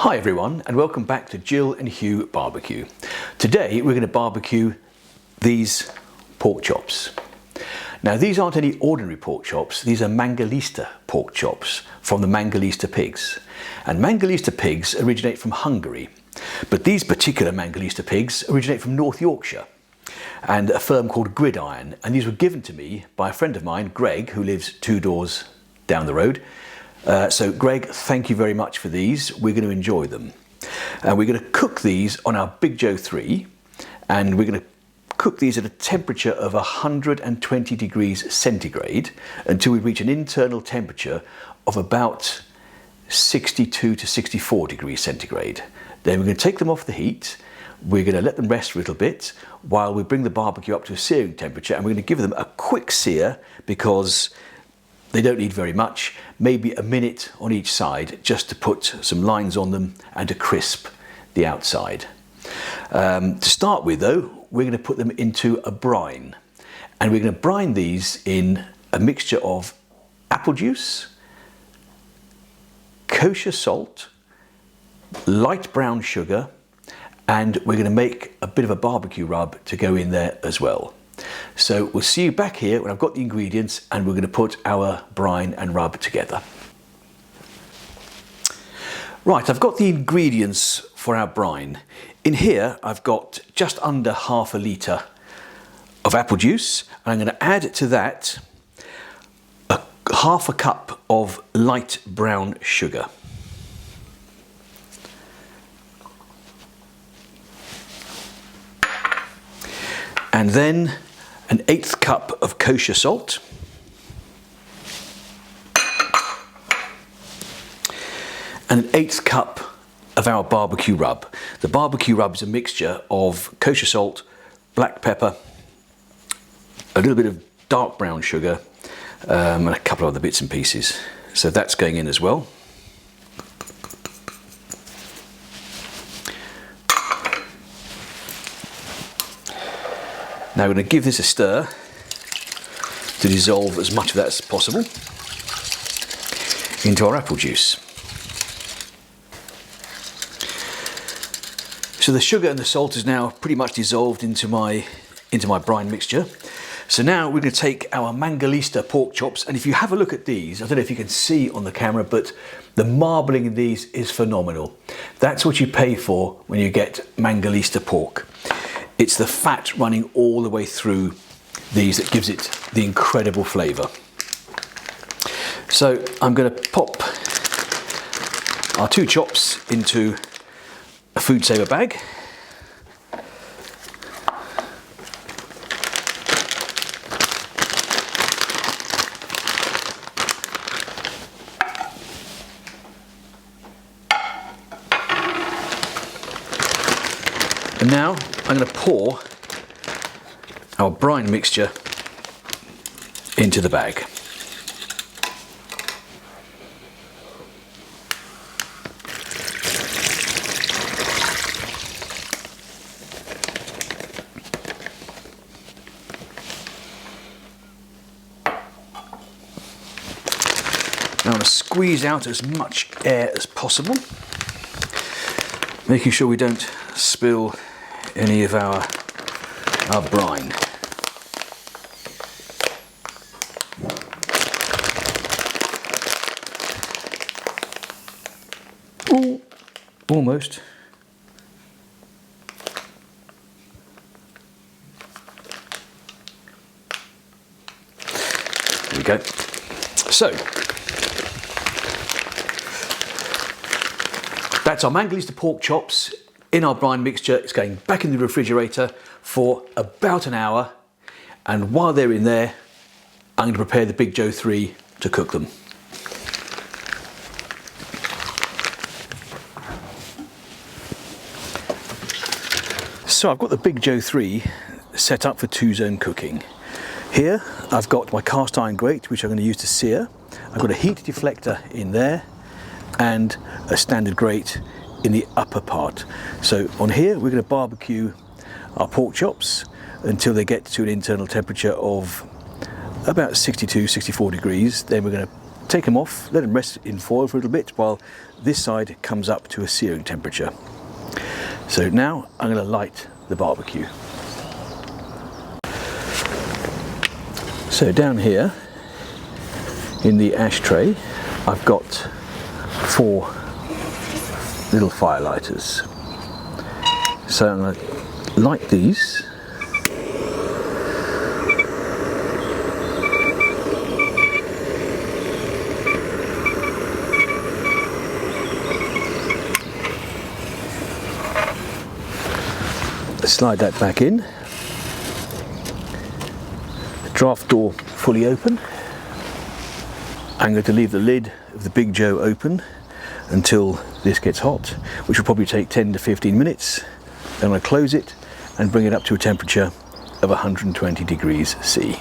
Hi everyone, and welcome back to Jill and Hugh Barbecue. Today we're going to barbecue these pork chops. Now these aren't any ordinary pork chops, these are Mangalitsa pork chops from the Mangalitsa pigs. And Mangalitsa pigs originate from Hungary, but these particular Mangalitsa pigs originate from North Yorkshire and a firm called Brine, and these were given to me by a friend of mine, Greg, who lives 2 doors down the road. So Greg, thank you very much for these. We're going to enjoy them. And we're going to cook these on our Big Joe 3, and we're going to cook these at a temperature of 120 degrees centigrade until we reach an internal temperature of about 62 to 64 degrees centigrade. Then we're going to take them off the heat. We're going to let them rest for a little bit while we bring the barbecue up to a searing temperature, and we're going to give them a quick sear because they don't need very much, maybe a minute on each side, just to put some lines on them and to crisp the outside. To start with though, we're going to put them into a brine, and we're going to brine these in a mixture of apple juice, kosher salt, light brown sugar, and we're going to make a bit of a barbecue rub to go in there as well. So we'll see you back here when I've got the ingredients and we're going to put our brine and rub together. Right, I've got the ingredients for our brine. In here I've got just under half a litre of apple juice, and I'm going to add to that half a cup of light brown sugar. And then an 1/8 cup of kosher salt, and an 1/8 cup of our barbecue rub. The barbecue rub is a mixture of kosher salt, black pepper, a little bit of dark brown sugar, and a couple of other bits and pieces. So that's going in as well. Now we're going to give this a stir to dissolve as much of that as possible into our apple juice. So the sugar and the salt is now pretty much dissolved into my brine mixture. So now we're going to take our Mangalitsa pork chops, and if you have a look at these, I don't know if you can see on the camera, but the marbling in these is phenomenal. That's what you pay for when you get Mangalitsa pork. It's the fat running all the way through these that gives it the incredible flavour. So I'm going to pop our 2 chops into a food saver bag. And now I'm going to pour our brine mixture into the bag. Now I'm going to squeeze out as much air as possible, making sure we don't spill any of our brine. Ooh, almost. There we go. So that's our Mangalitsa pork chops in our brine mixture. It's going back in the refrigerator for about an hour, and while they're in there I'm going to prepare the Big Joe 3 to cook them. So I've got the Big Joe 3 set up for 2-zone cooking. Here I've got my cast iron grate, which I'm going to use to sear. I've got a heat deflector in there and a standard grate in the upper part. So on here we're going to barbecue our pork chops until they get to an internal temperature of about 62, 64 degrees. Then we're going to take them off, let them rest in foil for a little bit while this side comes up to a searing temperature. So now I'm going to light the barbecue. So down here in the ashtray I've got 4 little fire lighters. So I'm going to light these. Slide that back in. The draft door fully open. I'm going to leave the lid of the Big Joe open until this gets hot, which will probably take 10 to 15 minutes. Then I'm going to close it and bring it up to a temperature of 120 degrees C.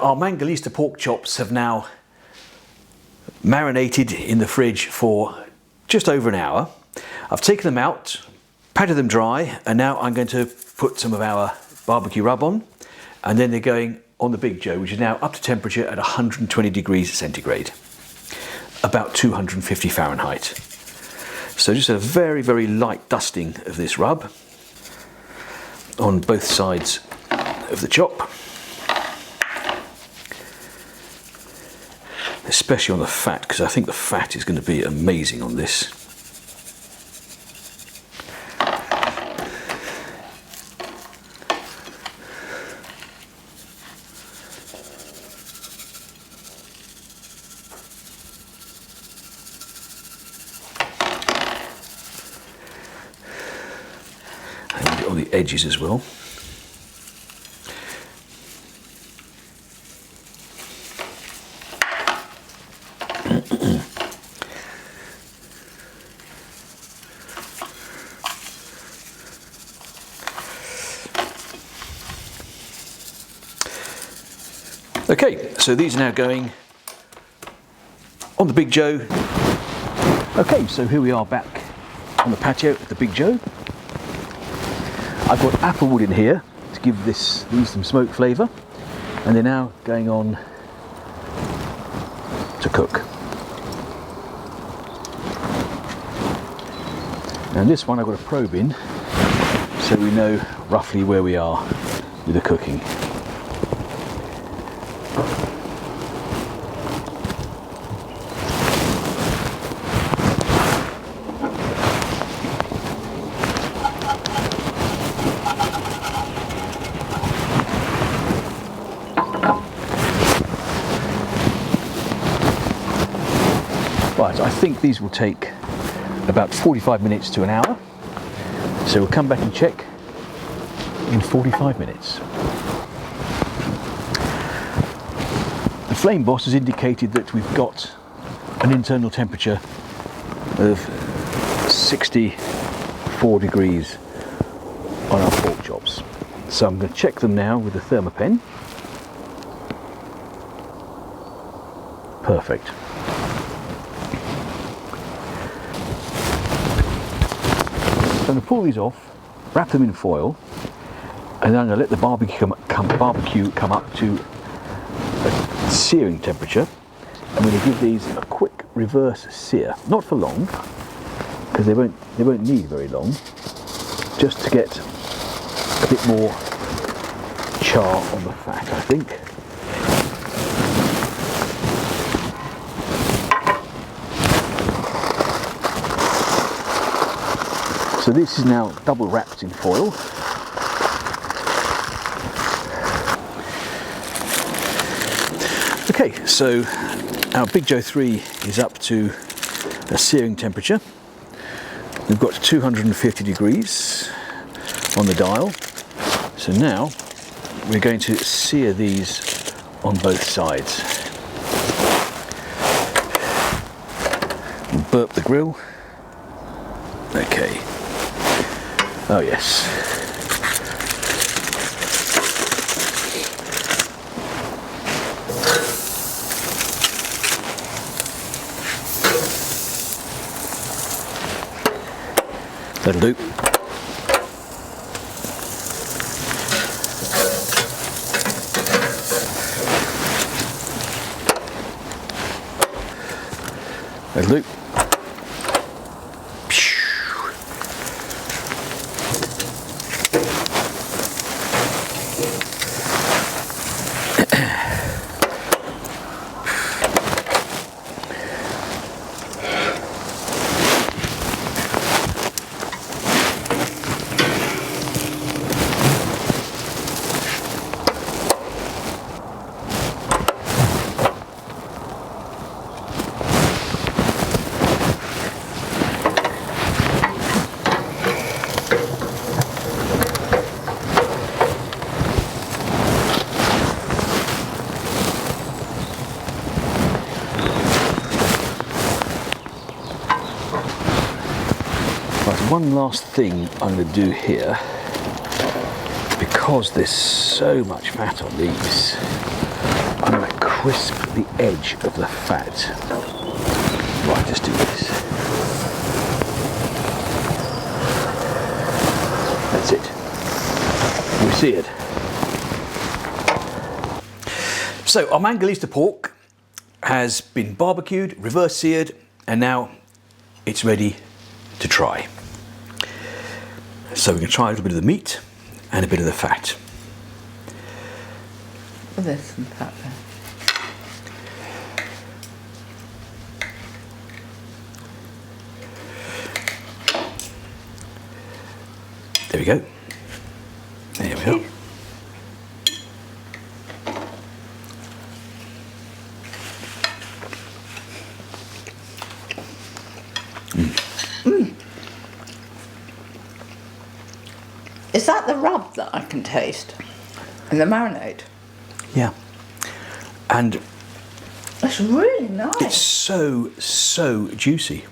Our Mangalitsa pork chops have now marinated in the fridge for just over an hour. I've taken them out, patted them dry, and now I'm going to put some of our barbecue rub on, and then they're going on the Big Joe, which is now up to temperature at 120 degrees centigrade, about 250 Fahrenheit. So just a very, very light dusting of this rub on both sides of the chop, especially on the fat, because I think the fat is going to be amazing on this. On the edges as well. Okay, so these are now going on the Big Joe. Okay, so here we are back on the patio at the Big Joe. I've got applewood in here to give these some smoke flavour, and they're now going on to cook. And this one I've got a probe in, so we know roughly where we are with the cooking. Right, I think these will take about 45 minutes to an hour, so we'll come back and check in 45 minutes. The flame boss has indicated that we've got an internal temperature of 64 degrees on our pork chops. So I'm going to check them now with the thermopen. Perfect. So I'm going to pull these off, wrap them in foil, and then I'm going to let the barbecue come up to a searing temperature. I'm going to give these a quick reverse sear, not for long, because they won't need very long, just to get a bit more char on the fat, I think. So this is now double wrapped in foil. Okay, so our Big Joe 3 is up to a searing temperature. We've got 250 degrees on the dial. So now we're going to sear these on both sides. Burp the grill. Okay. Oh yes. That'll do. There's Luke. One last thing I'm going to do here, because there's so much fat on these, I'm going to crisp the edge of the fat. Right, just do this. That's it. We're seared. So our Mangalitsa pork has been barbecued, reverse seared, and now it's ready to try. So we can try a little bit of the meat and a bit of the fat. Well, there's some fat there. There we go. There we go. Is that the rub that I can taste? And the marinade? Yeah. And it's really nice. It's so juicy.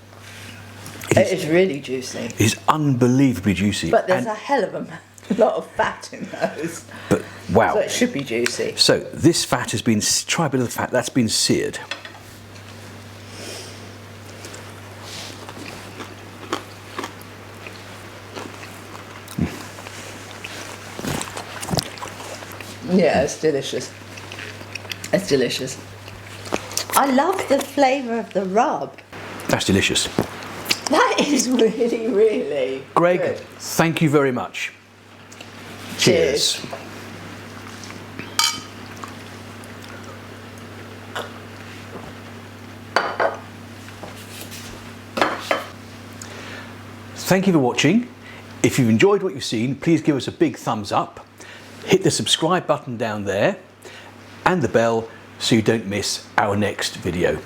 It is really juicy. It is unbelievably juicy. But there's a hell of a lot of fat in those. But wow. So it should be juicy. So this fat has been, try a bit of the fat, that's been seared. Yeah, it's delicious. It's delicious. I love the flavour of the rub. That's delicious. That is really, really Greg, good. Thank you very much. Cheers. Thank you for watching. If you've enjoyed what you've seen, please give us a big thumbs up. Hit the subscribe button down there and the bell so you don't miss our next video.